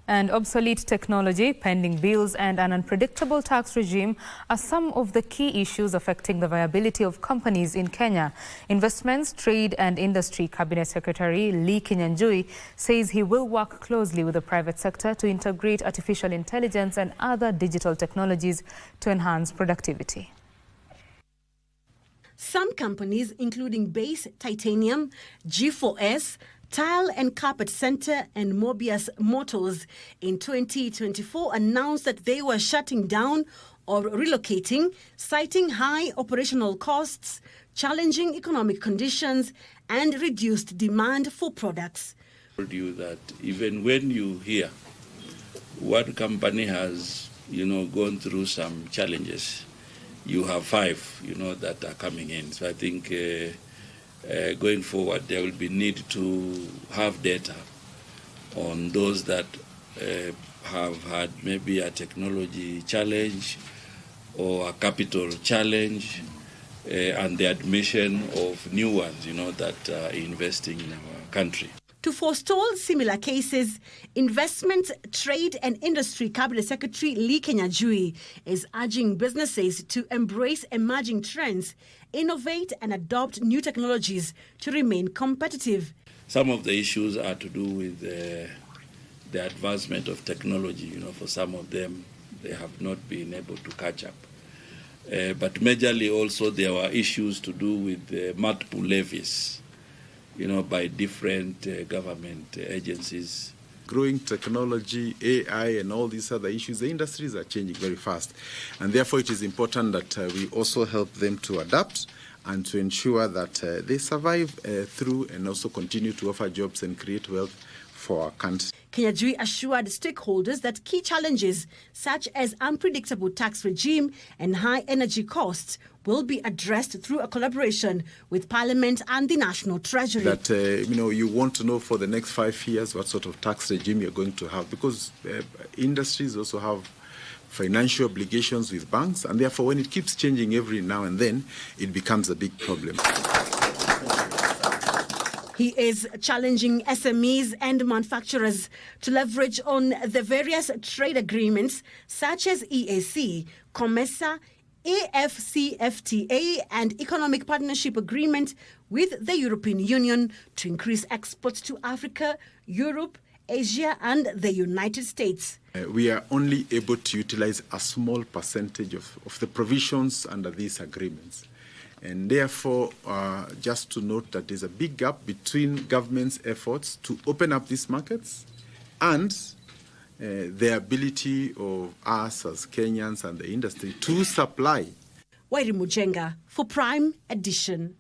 And obsolete technology, pending bills and an unpredictable tax regime are some of the key issues affecting the viability of companies in Kenya. Investments, Trade and Industry Cabinet Secretary Kinyanjui says he will work closely with the private sector to integrate artificial intelligence and other digital technologies to enhance productivity. Some companies, including Base Titanium, G4S, Tile and Carpet Center and Mobius Motors, in 2024 announced that they were shutting down or relocating, citing high operational costs, challenging economic conditions, and reduced demand for products. I told you that even when you hear one company has, gone through some challenges, you have five, that are coming in. So I think going forward, there will be need to have data on those that have had maybe a technology challenge or a capital challenge and the admission of new ones, that are investing in our country. To forestall similar cases, Investment, Trade and Industry Cabinet Secretary Kinyanjui is urging businesses to embrace emerging trends, innovate and adopt new technologies to remain competitive. Some of the issues are to do with the advancement of technology. For some of them, they have not been able to catch up. But majorly also there were issues to do with multiple levies, by different government agencies. Growing technology, AI, and all these other issues, the industries are changing very fast. And therefore, it is important that we also help them to adapt and to ensure that they survive through and also continue to offer jobs and create wealth for our country. Kinyanjui assured stakeholders that key challenges such as unpredictable tax regime and high energy costs will be addressed through a collaboration with Parliament and the National Treasury. That, you want to know for the next 5 years what sort of tax regime you're going to have, because industries also have financial obligations with banks, and therefore when it keeps changing every now and then, it becomes a big problem. He is challenging SMEs and manufacturers to leverage on the various trade agreements such as EAC, COMESA, AFCFTA and Economic Partnership Agreement with the European Union to increase exports to Africa, Europe, Asia and the United States. We are only able to utilize a small percentage of the provisions under these agreements. And therefore, just to note that there's a big gap between government's efforts to open up these markets and the ability of us as Kenyans and the industry to supply. Wairi Mujenga for Prime Edition.